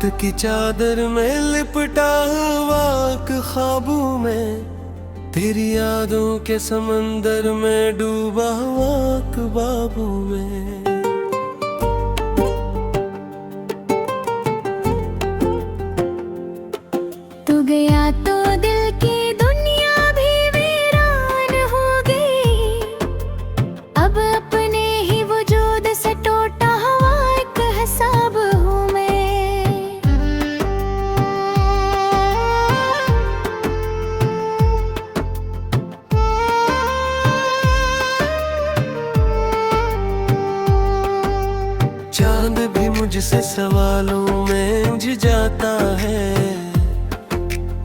रात की चादर में लिपटा हुआ ख्वाबों में, तेरी यादों के समंदर में डूबा हुआ ख्वाबों में। तू गया तो दिल की दुनिया भी वीरान हो गई, अब अपने ही वजूद से टूटा हुआ एक हिसाब हूँ मैं। चांद भी मुझसे सवालों में उलझ जाता है,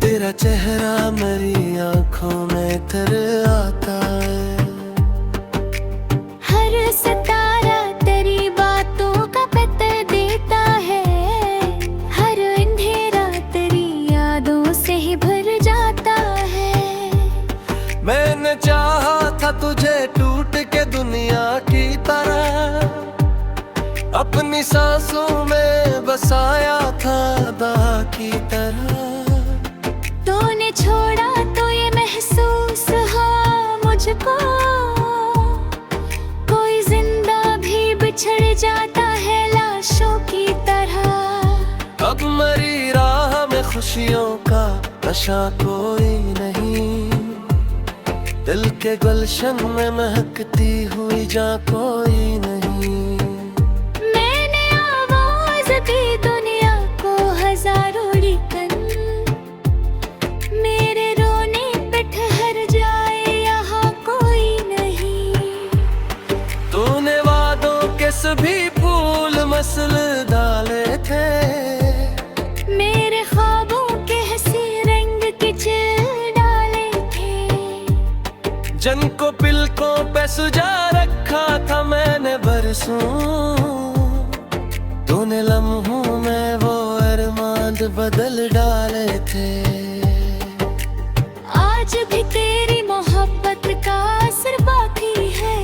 तेरा चेहरा मेरी आंखों में तर आता है। हर सितारा तेरी बातों का पता देता है, हर अंधेरा तेरी यादों से ही भर जाता है। मैंने चाहा था तुझे टूट के दुनिया की तरह, अपनी सांसों में बसाया था दवा की तरह। तूने छोड़ा तो ये महसूस हुआ मुझको, कोई जिंदा भी बिछड़ जाता है लाशों की तरह। अब मरी राह में खुशियों का नशा कोई नहीं, दिल के गुलशन में महकती हुई जा कोई नहीं। मैंने आवाज दी दुनिया को हजारों लिखन, मेरे रोने पे ठहर जाए यहाँ कोई नहीं। तूने वादों के सभी फूल मसल डाले थे, मेरे ख्वाबों के हंसी रंग के चिल डाले थे। जिनको पिलकों पे सुजा रखा था मैंने बरसों, तूने लम्हों में वो अरमान बदल डाले थे। आज भी तेरी मोहब्बत का असर बाकी है,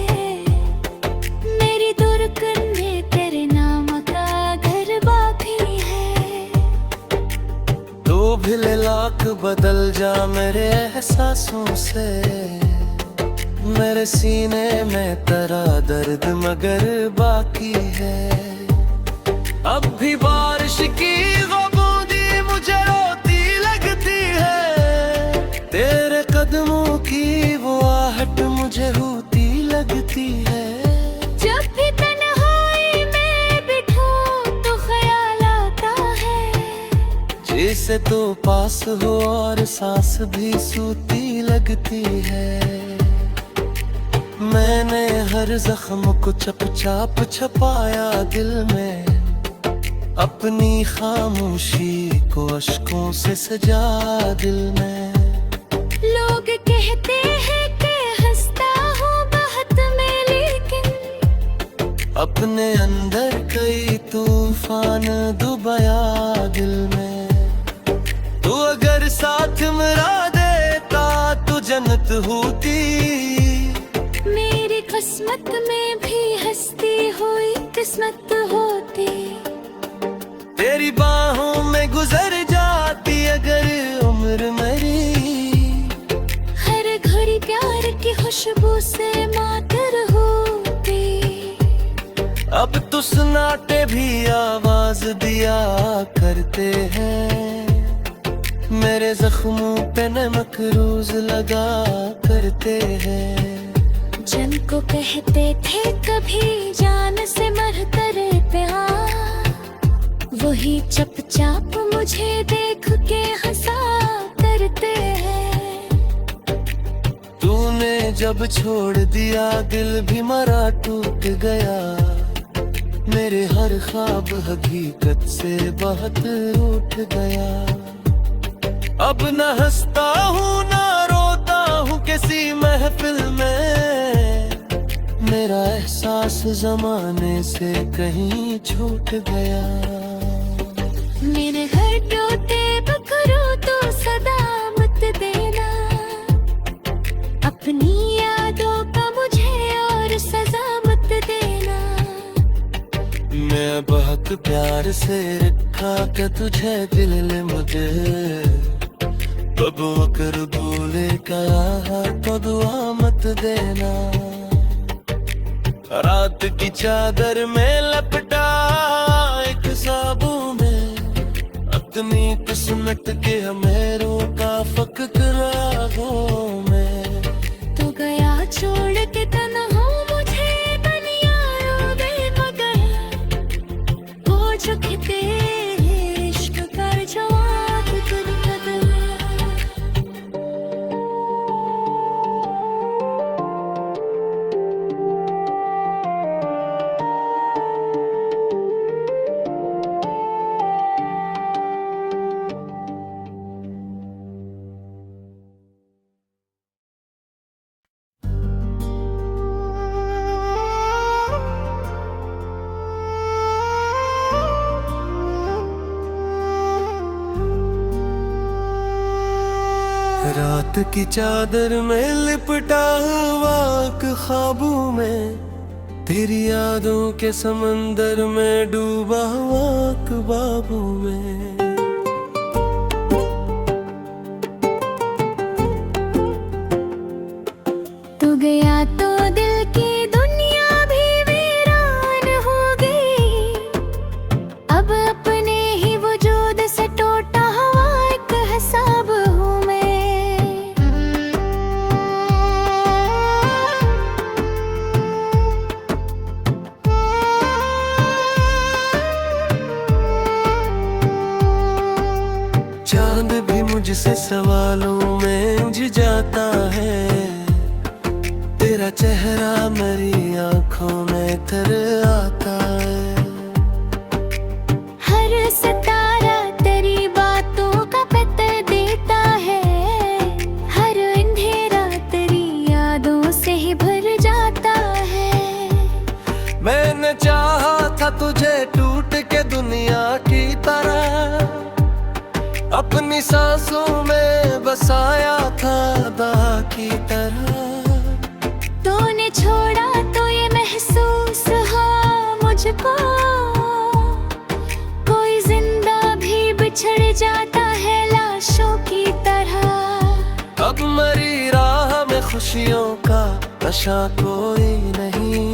मेरी दुर्गन में तेरे नाम का घर बाकी है। तू भी लाख बदल जा मेरे एहसासों से, मेरे सीने में तेरा दर्द मगर बाकी है। अब भी बारिश की वो बूंदी मुझे रोती लगती है, तेरे कदमों की वो आहट मुझे होती लगती है। जब भी तन्हाई में बिठूं तो ख्याल आता है, जिसे तो पास हो और सांस भी सूती लगती है। मैंने हर जख्म को चुपचाप छुपाया दिल में, अपनी खामोशी को अश्कों से सजा दिल में। लोग कहते हैं कि हंसता हूँ बहुत में, लेकिन अपने अंदर कई तूफान डुबाया दिल में। तू अगर साथ मेरा देता तो जन्नत होती, मेरी किस्मत में भी हंसती हुई किस्मत होती। तेरी बाहों में गुजर जाती अगर उम्र मेरी, हर घड़ी प्यार की खुशबू से मातर होती। अब तो सन्नाटे भी आवाज दिया करते हैं, मेरे जख्मों पे नमक रोज लगा करते हैं। जिनको कहते थे कभी जान से मरकर प्यार, वही चुपचाप मुझे देख के हंसा करते हैं। तूने जब छोड़ दिया दिल भी मरा टूट गया, मेरे हर ख्वाब हकीकत से बहुत रूठ गया। अब न हंसता हूँ न रोता हूँ किसी महफिल में, मेरा एहसास जमाने से कहीं छूट गया। मेरे घर टूटे बकरो तो सदा मत देना, अपनी यादों का मुझे और सजा मत देना। मैं बहुत प्यार से रखा दिखा के तुझे दिल ले मुझे बबुआ कर भूले कहा तो दुआ मत देना। रात की चादर में लपटा एक साबू में अपनी किस्मत के हमें रोका फकत राहों में। तू गया छोड़ के तन्हा मुझे दुनिया रोवे मगर वो झुकते इश्क कर जवाब तुझ कदम। रात की चादर में लिपटा हुआ एक ख्वाबों में तेरी यादों के समंदर में डूबा हुआ एक बाबू में। तू गया तो दिल की दुनिया भी वीरान हो गई। अब अपने ही वजूद से टूटा हुआ एक हिसाब हूँ मैं। चांद भी मुझसे सवालों में उलझ जाता है तेरा चेहरा मेरी आंखों में तर आता है। हर सितारा तेरी बातों का पता देता है। हर अंधेरा तेरी यादों से ही भर जाता है। मैंने चाहा था तुझे टूट के दुनिया की तरह अपनी सांसों में बसाया था दहा की तरह। तूने छोड़ा तो ये महसूस हुआ मुझको कोई जिंदा भी बिछड़ जाता है लाशों की तरह। अब मरी राह में खुशियों का नशा कोई नहीं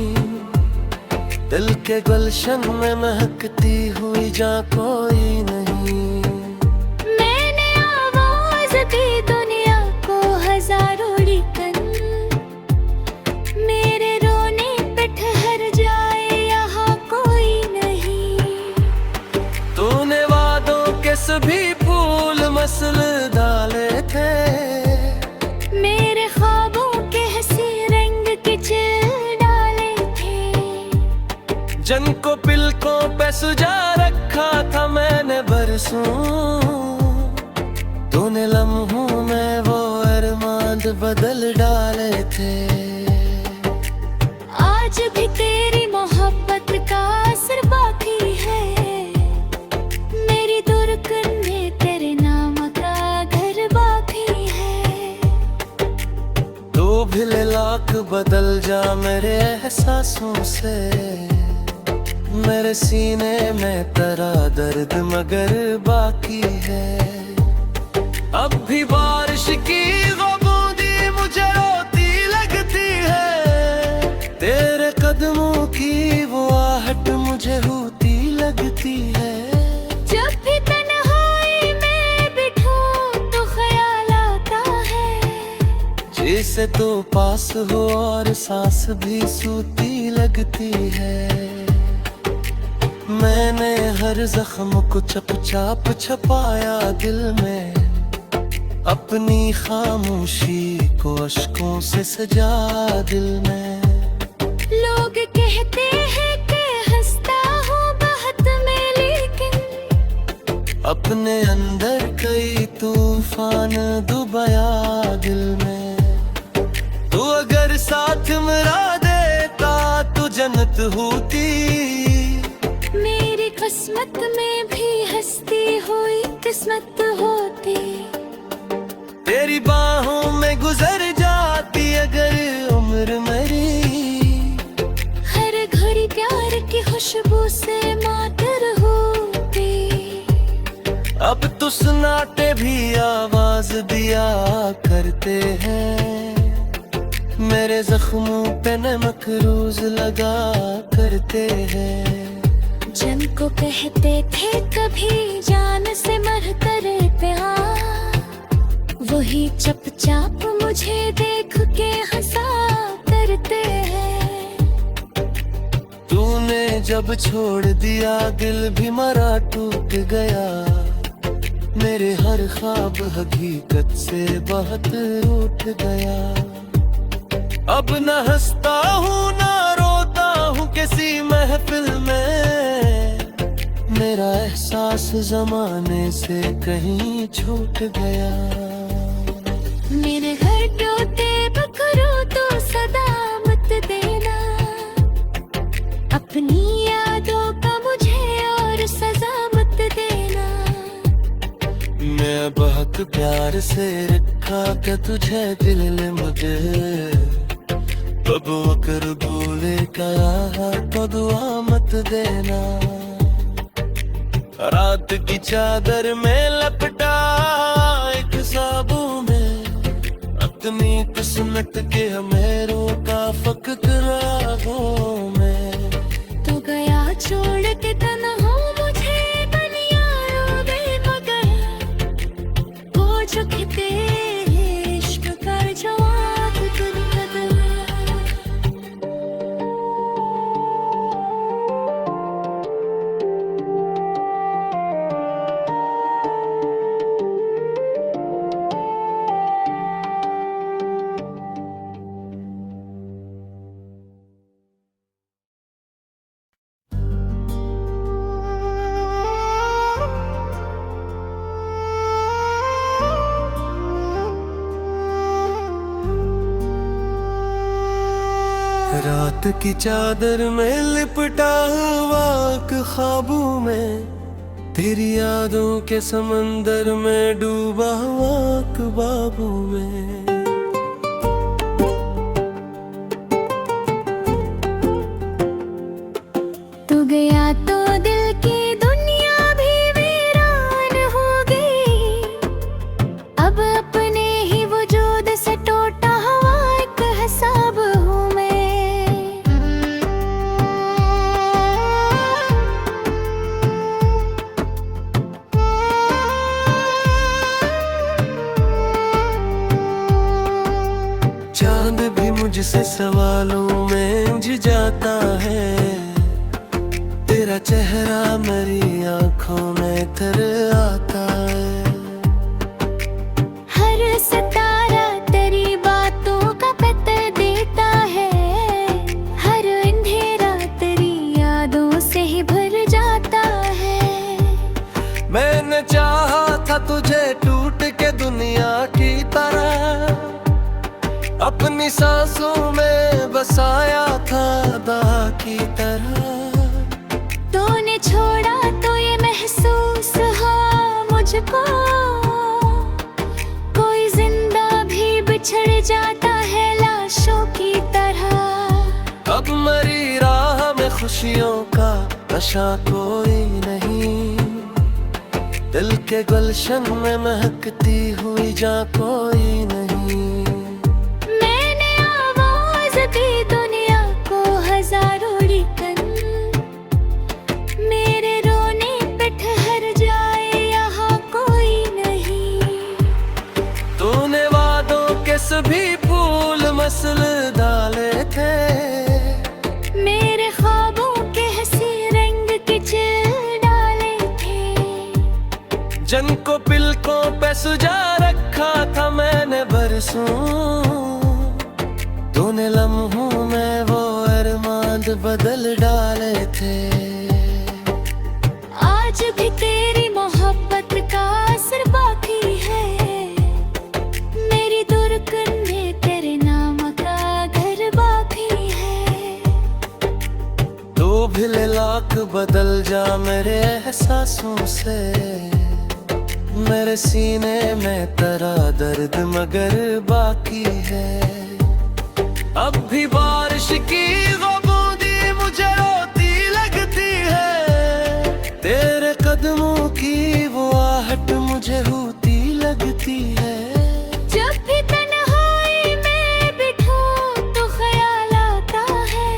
दिल के गुलशन में महकती हुई जा कोई नहीं। मैंने आवाज दी दुनिया को हजारों लिखन मेरे रोने पे ठहर जाए यहाँ कोई नहीं। तूने वादों के सभी फूल मसल डाले थे मेरे ख्वाबों के हंसी रंग के चिल डाले थे। जन को पिलकों पे सुजा रखा था मैंने बरसों तूने लम्हों में वो अरमान बदल डाले थे। आज भी तेरी मोहब्बत का असर बाकी है। मेरी दुर्गन में तेरे नाम का घर बाकी है। तू भी लाख बदल जा मेरे एहसासों से मेरे सीने में तेरा दर्द मगर बाकी है। अब भी बारिश की वो बूंदी मुझे रोती लगती है तेरे कदमों की वो आहट मुझे होती लगती है। जब भी तन्हाई में बिठूं तो ख्याल आता है जिसे तो पास हो और सांस भी सूती लगती है। मैंने हर जख्म को चप चाप छपाया दिल में अपनी खामोशी को अश्कों से सजा दिल में। लोग कहते हैं कि हंसता हूँ बहुत में लेकिन अपने अंदर कई तूफान डुबाया दिल में। तू अगर साथ मेरा देता तो जन्नत होती मेरी किस्मत में भी हंसती हुई किस्मत होती। तेरी बाहों में गुजर जाती अगर उम्र मेरी हर घड़ी प्यार की खुशबू से मातर होती। तो सन्नाटे भी आवाज दिया करते हैं, मेरे जख्मों पे नमक रोज लगा करते हैं। जिनको कहते थे कभी जान से मर कर प्यार, वही चुपचाप मुझे देख के हंसा करते हैं। तूने जब छोड़ दिया दिल भी मरा टूट गया, मेरे हर ख्वाब हकीकत से बहुत रूठ गया। अब न हंसता हूँ न रोता हूँ किसी महफिल में, मेरा एहसास जमाने से कहीं छूट गया। मेरे घर टूटे बकरो तो सदा मत देना, अपनी यादों का मुझे और सजा मत देना। मैं बहुत प्यार से रखा क्या तुझे दिल ने मगर, अब अगर भूले कहा तो दुआ मत देना। रात की चादर में लपटा एक साबू में, अपनी किस्मत के हमें रोका फकत राहों में। तो गया छोड़ के तन्हा मुझे दुनिया बेमगर, हो चुके इश्क कर जवाब तुम कदर। रात की चादर में लिपटा हुआ एक ख्वाबों में, तेरी यादों के समंदर में डूबा हुआ एक बाबू में। तू गया तो दिल की दुनिया भी वीरान हो गई, अब अपने ही वजूद से टूटा हुआ एक हिसाब हूँ मैं। चांद भी मुझसे सवालों में उलझ जाता है, तेरा चेहरा मेरी आंखों में तर आता है। हर सितारा तेरी बातों का पता देता है, हर अंधेरा तेरी यादों से ही भर जाता है। मैंने चाहा था तुझे टूट के दुनिया की तरह, अपनी सांसों में बसाया था दा की तरह। तूने छोड़ा तो ये महसूस हुआ मुझको, कोई जिंदा भी बिछड़ जाता है लाशों की तरह। अब मरी राह में खुशियों का नशा कोई नहीं, दिल के गुलशन में महकती हुई जा कोई नहीं। मैंने आवाज दी दुनिया को हजारों लिखन, मेरे रोने पे ठहर जाए यहाँ कोई नहीं। तूने वादों के सभी फूल मसल डाले थे, मेरे ख्वाबों के हंसी रंग के चिल डाले थे। जिनको पिलकों पे सुजा रखा था मैंने बरसों, तूने लम्हों में वो अरमान बदल डाले थे। आज भी तेरी मोहब्बत का असर बाकी है, मेरी दुर्गन में तेरे नाम का घर बाकी है। तू भी लाख बदल जा मेरे एहसासों से, मेरे सीने में तेरा दर्द मगर बाकी है। अब भी बारिश की वो बूंदी मुझे रोती लगती है, तेरे कदमों की वो आहट मुझे होती लगती है। जब भी तन्हाई में बिठूं तो ख्याल आता है,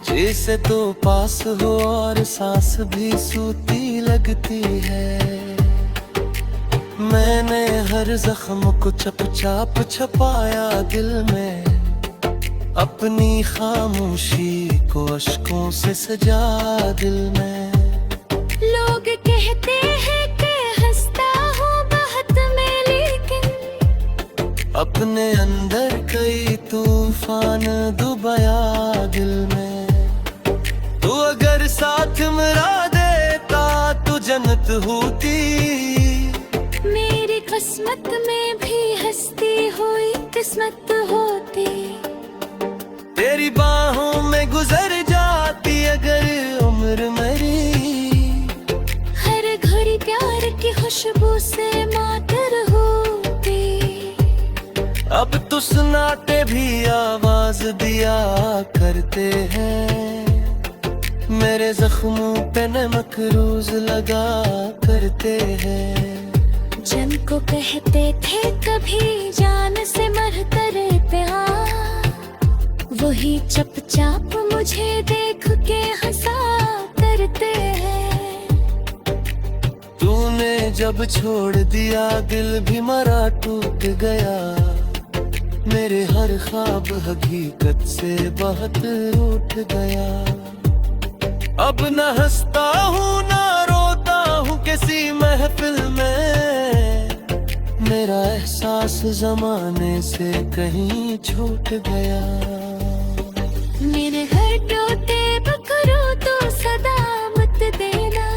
जैसे तो पास हो और सांस भी सूती लगती है। मैंने हर जख्म को चप चाप छपाया दिल में, अपनी खामोशी को अश्कों से सजा दिल में। लोग कहते हैं कि हंसता हूँ बात में, लेकिन अपने अंदर कई तूफान डुबाया दिल में। तू अगर साथ मेरा देता तो जन्नत होती, मेरी किस्मत में भी हंसती हुई किस्मत होती। तेरी बाहों में गुजर जाती अगर उम्र मेरी, हर घड़ी प्यार की खुशबू से मातर होती। अब तो सुनाते भी आवाज दिया करते हैं, मेरे जख्मों पे नमक रोज लगा करते हैं। जिनको कहते थे कभी जान से मरकर प्यार, वही चुपचाप मुझे देख के हंसा करते हैं। तूने जब छोड़ दिया दिल भी मरा टूट गया, मेरे हर ख्वाब हकीकत से बहुत रूठ गया। अब न हंसता हूँ ना रोता हूँ किसी महफिल में, मेरा एहसास जमाने से कहीं छूट गया। मेरे घर टूटे बकरों तो सदा मत देना,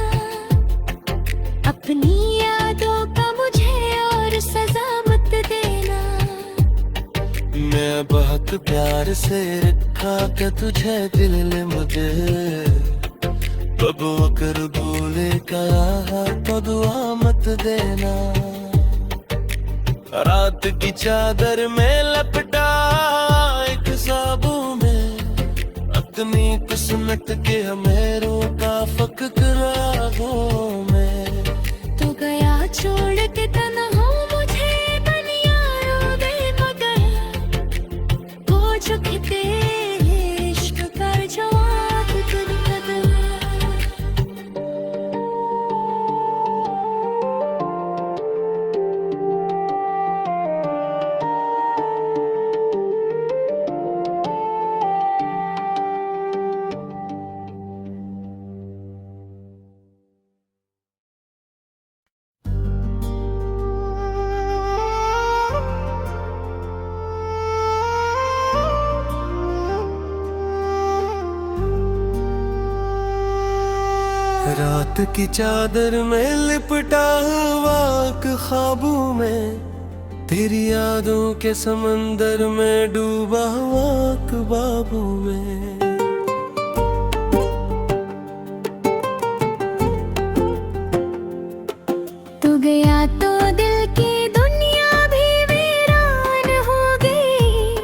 अपनी यादों का मुझे और सजा मत देना। मैं बहुत प्यार से रखा कि तुझे दिल ने मुझे, बबू कर बोले कहा तो दुआ मत देना। रात की चादर में लपटा एक साबू में, अपनी किस्मत के हमें रोका फक राहों में। तू गया छोड़ के तन्हा मुझे बनिया रोवे मगर, वो जो कहते इश्क कर जवाब खुद बदला। रात की चादर में लिपटा हुआ ख्वाबों में, तेरी यादों के समंदर में डूबा हुआ ख्वाबों में। तू गया तो दिल की दुनिया भी वीरान हो गई,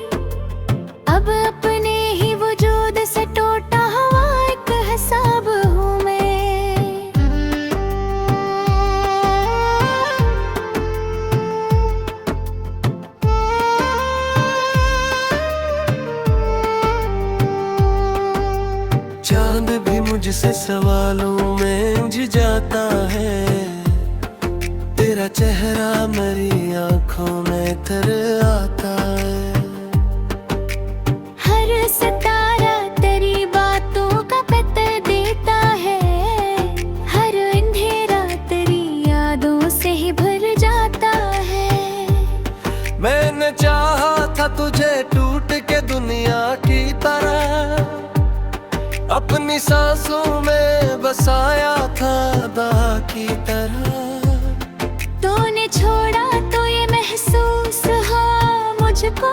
अब अपने ही वजूद से टूटा हुआ एक हिसाब हूँ मैं। चांद भी मुझसे सवालों में उलझ जाता है, तेरा चेहरा मेरी आंखों में तर आता है। हर सितारा तेरी बातों का पता देता है, हर अंधेरा तेरी यादों से ही भर जाता है। मैंने चाहा था तुझे टूट के दुनिया की तरह, अपनी सांसों में बसाया था दहा की तरह। तूने छोड़ा तो ये महसूस हुआ मुझको,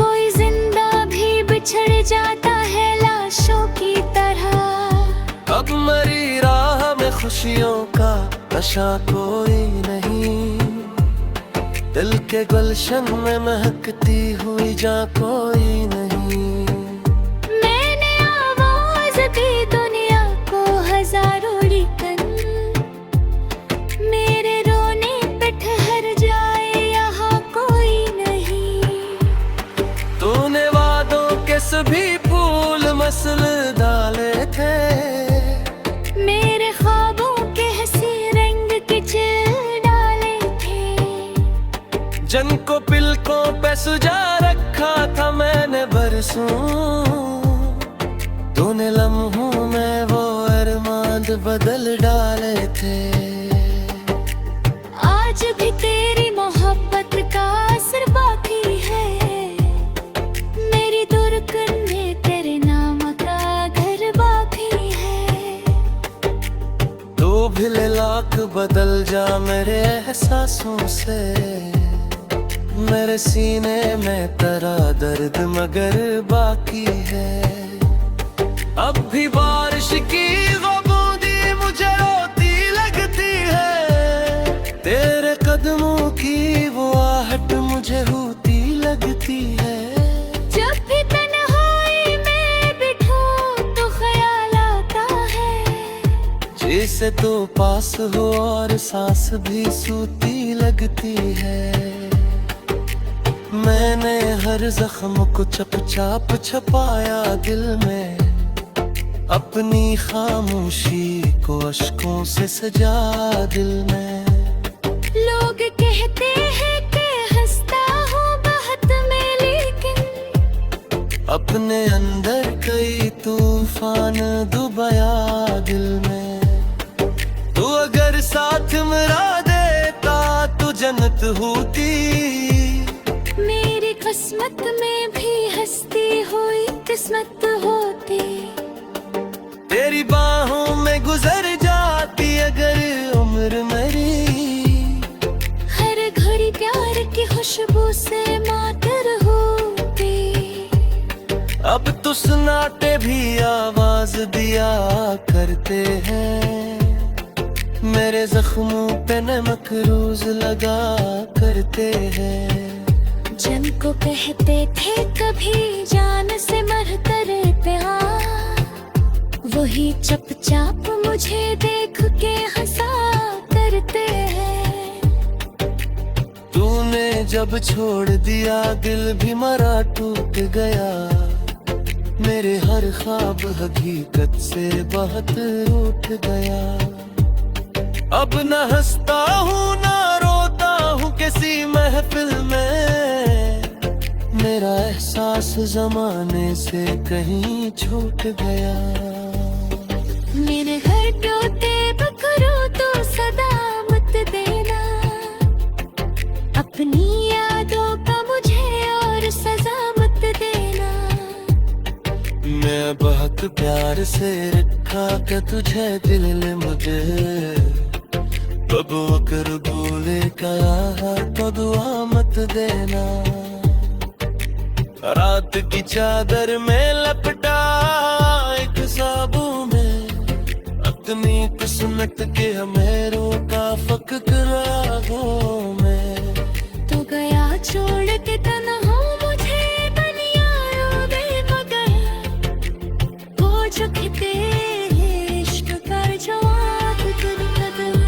कोई जिंदा भी बिछड़ जाता है लाशों की तरह। अब मरी राह में खुशियों का नशा कोई नहीं, दिल के गुलशन में महकती हुई जा कोई नहीं। मैंने आवाज दी दुनिया को हजारों लिखन, जन को पिलकों पे सुजा रखा था मैंने बरसों, तूने लम्हों में वो अरमान बदल डाले थे। आज भी तेरी मोहब्बत का असर बाकी है, मेरी दुर्गन में तेरे नाम का घर बाकी है। तू भी लाख बदल जा मेरे एहसासों से, मेरे सीने में तेरा दर्द मगर बाकी है। अब भी बारिश की वो बूंदी मुझे रोती लगती है, तेरे कदमों की वो आहट मुझे होती लगती है। जब भी तन्हाई में बिठूं तो ख्याल आता है, जैसे तो पास हो और सांस भी सूती लगती है। मैंने हर जख्म को चुपचाप छुपाया दिल में, अपनी खामोशी को अश्कों से सजा दिल में। लोग कहते हैं कि हंसता हूँ बहुत में, लेकिन अपने अंदर कई तूफान डुबाया दिल में। तू अगर साथ मेरा देता तो जन्नत होती, मेरी किस्मत में भी हंसती हुई किस्मत होती। तेरी बाहों में गुजर जाती अगर उम्र मेरी, हर घड़ी प्यार की खुशबू से मातर होती। अब तो सुनाते भी आवाज दिया करते हैं, मेरे जख्मों पे नमक रोज लगा करते हैं। जिनको कहते थे कभी जान से मरकर प्यार, वही चुपचाप मुझे देख के हंसा करते हैं। तूने जब छोड़ दिया दिल भी मरा टूट गया, मेरे हर ख्वाब हकीकत से बहुत रूठ गया। अब न हंसता हूँ न रोता हूँ किसी महफिल में, मेरा एहसास जमाने से कहीं छूट गया। मेरे घर टूटे बकरो तो सदा मत देना, अपनी यादों का मुझे और सजा मत देना। मैं बहुत प्यार से रखा के तुझे दिल ले मुझे, बबू कर बोले कहा तो दुआ मत देना। रात की चादर में लपटा एक साबू में, अपनी किस्मत के हमें रोका फकराहों में। तू गया छोड़ के तन्हा मुझे दुनिया रोवे मगर, वो जो कहते इश्क कर जवाब तुझ कदर।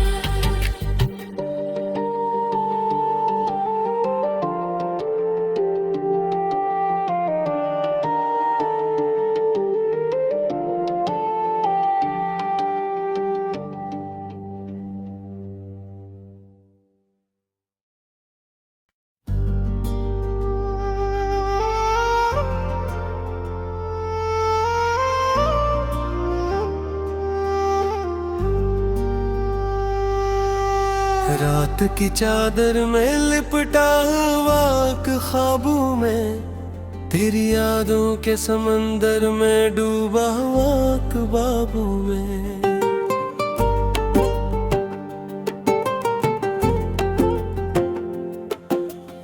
रात की चादर में लिपटा हुआ ख्वाबों में, तेरी यादों के समंदर में डूबा हुआ ख्वाबों में।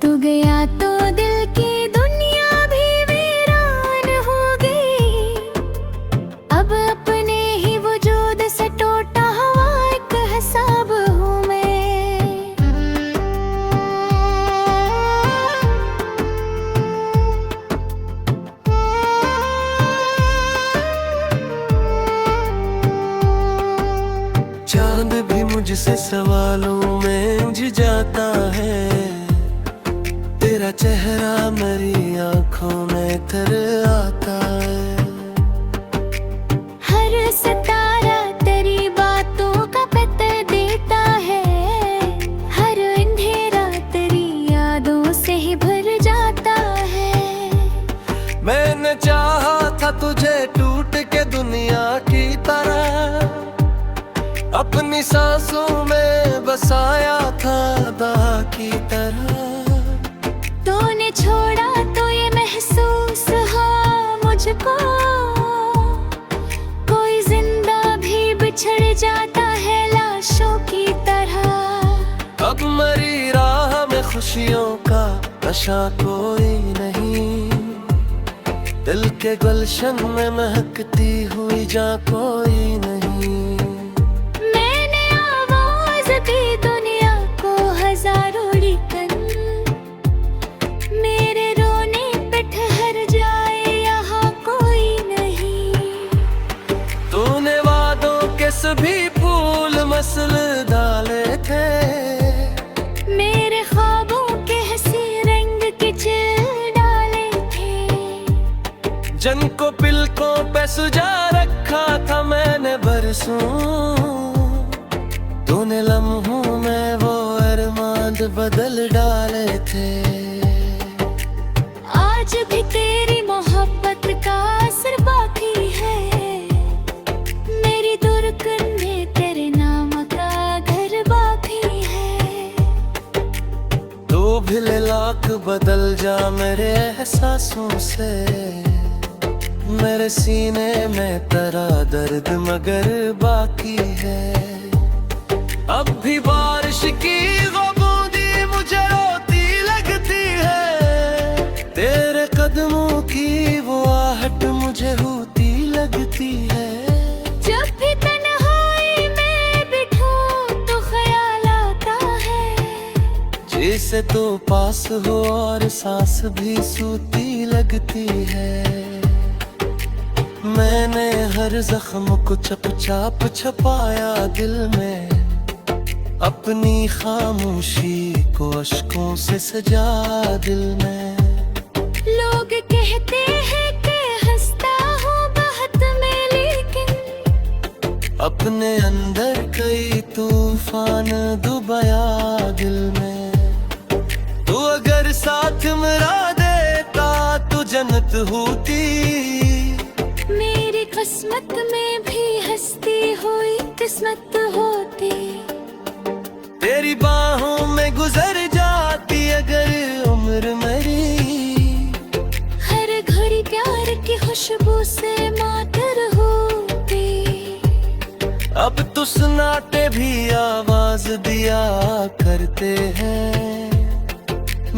तू गया तो दिल की दुनिया भी वीरान हो गई, अब अपने ही वजूद से टूटा हुआ एक हिसाब हूँ मैं। चांद भी मुझसे सवालों में उलझ जाता है, तेरा चेहरा मेरी आंखों में तर आता है। हर सितारा तेरी बातों का पता देता है, हर अंधेरा तेरी यादों की तरह। तूने छोड़ा तो ये महसूस हो मुझको, कोई जिंदा भी बिछड़ जाता है लाशों की तरह। अब मरी राह में खुशियों का नशा कोई नहीं, दिल के गुलशन में महकती हुई जा कोई नहीं। मैंने आवाज दी दुनिया को हजारों लिखन, मेरे रोने पे ठहर जाए यहाँ कोई नहीं। तूने वादों के सभी फूल मसल डाले थे, मेरे ख्वाबों के हंसी रंग के चिल डाले थे। जिनको पिलकों पे सुजा रखा था मैंने बरसों, तूने लम्हों में वो अरमान बदल डाले थे। आज भी तेरी मोहब्बत का असर बाकी है, मेरी दुर्गन में तेरे नाम का घर बाकी है। तू भी लाख बदल जा मेरे एहसासों से, मेरे सीने में तेरा दर्द मगर बाकी है। अब भी बारिश की वो बूंदी मुझे रोती लगती है, तेरे कदमों की वो आहट मुझे होती लगती है। जब भी तन्हाई में बिठूं तो ख्याल आता है, जिसे तू पास हो और सांस भी सूती लगती है। मैंने हर जख्म को चुपचाप छुपाया दिल में, अपनी खामोशी को अश्कों से सजा दिल में। लोग कहते हैं कि हंसता हूँ बहुत में, लेकिन अपने अंदर कई तूफान डुबाया दिल में। तू अगर साथ मेरा देता तो जन्नत होती, मेरी किस्मत में भी हंसती हुई किस्मत होती। तेरी बाहों में गुजर जाती अगर उम्र मेरी, हर घड़ी प्यार की खुशबू से मातर होती। अब तो सन्नाटे भी आवाज दिया करते हैं,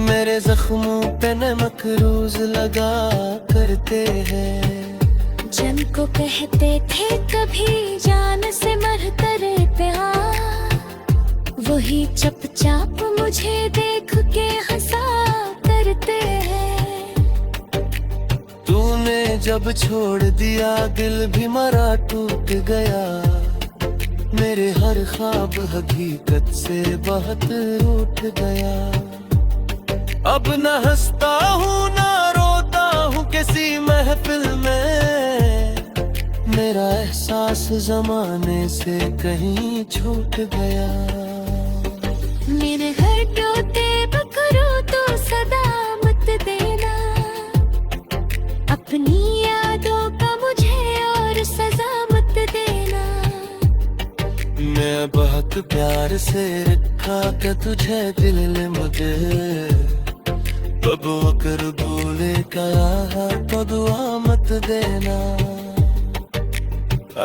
मेरे जख्मों पे नमक रोज लगा करते हैं। जिनको कहते थे कभी जान से मरकर प्यार, वही चुपचाप मुझे देख के हंसा करते हैं। तूने जब छोड़ दिया दिल भी मरा टूट गया, मेरे हर ख्वाब हकीकत से बहुत रूठ गया। अब न हंसता हूँ न रोता हूँ किसी महफिल में, मेरा एहसास जमाने से कहीं छूट गया। मेरे घर टूटे बकरो तो सदा मत देना, अपनी यादों का मुझे और सजा मत देना। मैं बहुत प्यार से रखा था तुझे दिल ने मगर, बबू कर बोले कहा तो दुआ मत देना।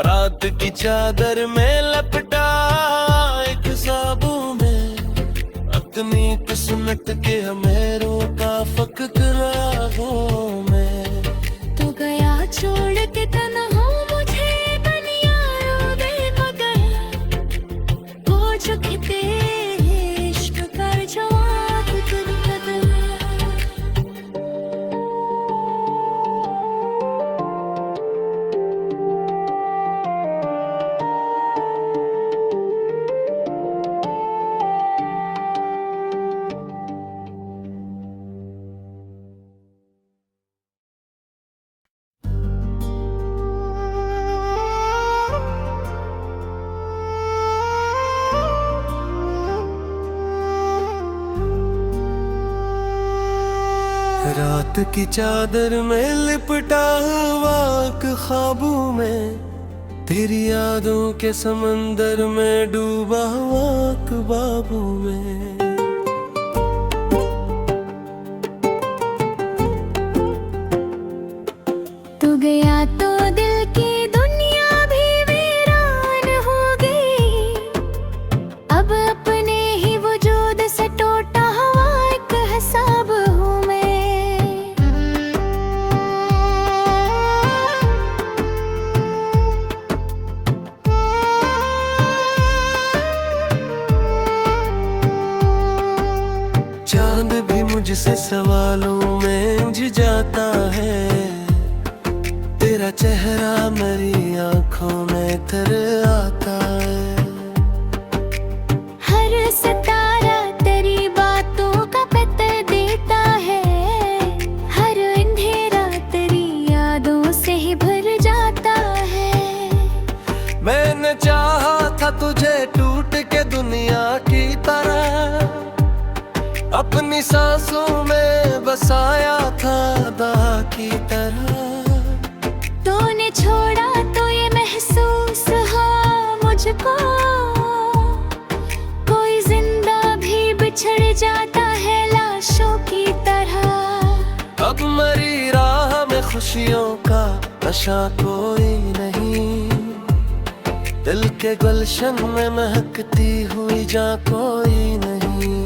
रात की चादर में लपटा एक साबू में, अपनी किस्मत के हमें रोका फकत राहों में। तू गया छोड़ के तन्हा मुझे दुनिया रो दे, मगर वो जो कहते इश्क कर जो आप तुम कदर। रात की चादर में लिपटा हुआ एक ख्वाबों में, तेरी यादों के समंदर में डूबा हुआ एक बाबू में। चांद भी मुझसे सवालों में उलझ जाता है, तेरा चेहरा मेरी आंखों में तर आता है। हर सितारा तेरी बातों का पता देता है, हर अंधेरा तेरी यादों से ही भर जाता है। मैंने चाहा था तुझे टूट के दुनिया की तरह, अपनी सांसों में बसाया था दवा की तरह। तूने छोड़ा तो ये महसूस हुआ मुझको, कोई जिंदा भी बिछड़ जाता है लाशों की तरह। अब मरी राह में खुशियों का नशा कोई नहीं, दिल के गुलशन में महकती हुई जा कोई नहीं।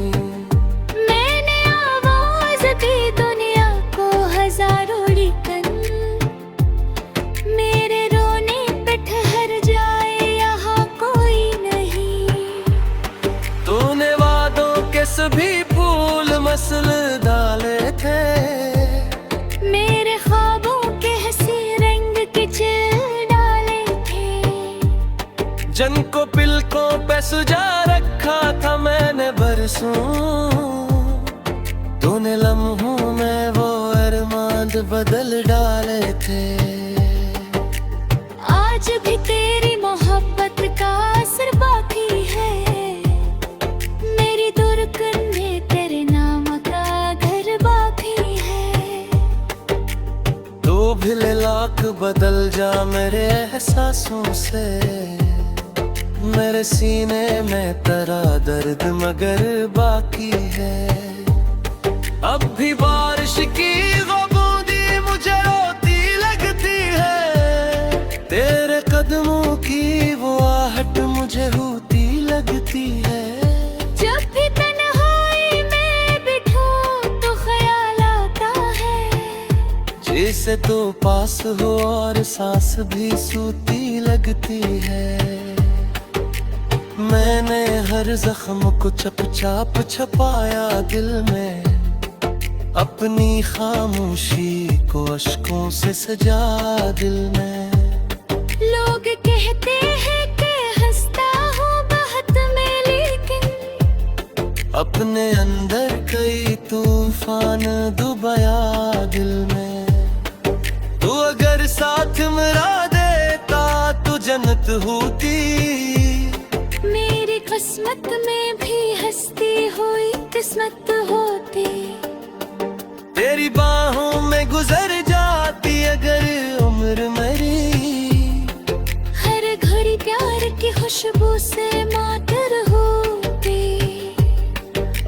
मैंने आवाज दी दुनिया को हजारों रिकन, मेरे रोने पे ठहर जाए यहाँ कोई नहीं। तूने वादों के सभी फूल मसल डाले थे, मेरे ख्वाबों के हंसी रंग के चिल डाले थे। जिनको पिलकों पे सुजा रखा था मैंने बरसों, तूने लम्हों में वो अरमान बदल डाले थे। आज भी तेरी मोहब्बत का असर बाकी है, मेरी दुर्गन में तेरे नाम का घर बाकी है। तू भी लाख बदल जा मेरे एहसासों से, मेरे सीने में तेरा दर्द मगर बाकी है। अब भी बारिश की वो बूंदी मुझे रोती लगती है, तेरे कदमों की वो आहट मुझे होती लगती है। जब भी तन्हाई में बिठूं तो ख्याल आता है, जैसे तू पास हो और सांस भी सूती लगती है। मैंने हर जख्म को चप चाप छपाया दिल में, अपनी खामोशी को अश्कों से सजा दिल में। लोग कहते हैं कि हंसता हूँ बात में, लेकिन अपने अंदर कई तूफान डुबाया दिल में। तू अगर साथ मेरा देता तो जन्नत होती, मेरी किस्मत में भी हंसती हुई किस्मत होती। तेरी बाहों में गुजर जाती अगर उम्र मेरी, हर घड़ी प्यार की खुशबू से मातर होती।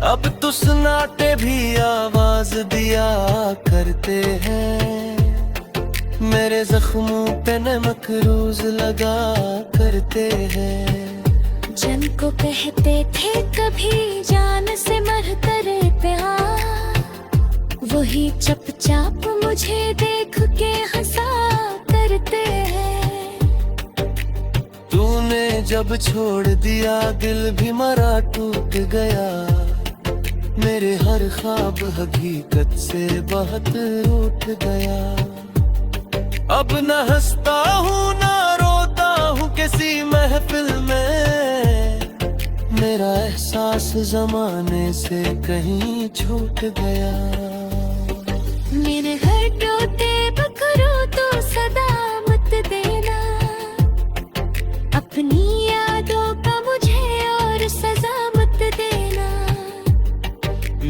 अब तो सुनाते भी आवाज दिया करते हैं, मेरे जख्मों पे नमक रोज लगा करते हैं। जिनको कहते थे कभी जान से मरकर प्यार, वही चुपचाप मुझे देख के हंसा करते हैं। तूने जब छोड़ दिया दिल भी मरा टूट गया, मेरे हर ख्वाब हकीकत से बहुत रूठ गया। अब न हंसता हूँ न रोता हूँ किसी महफिल में, मेरा एहसास जमाने से कहीं छूट गया। मेरे घर टूटे बकरो तो सदा मत देना, अपनी यादों का मुझे और सजा मत देना।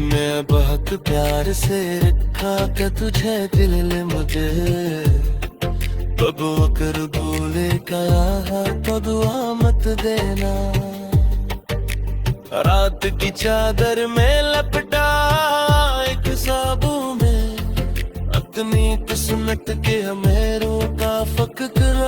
मैं बहुत प्यार से रखा कि तुझे दिल ने मुझे, बबू कर बोले कहा तो दुआ मत देना। रात की चादर में लपटा एक साबू में, अपनी किस्मत के हमें रोका फक कर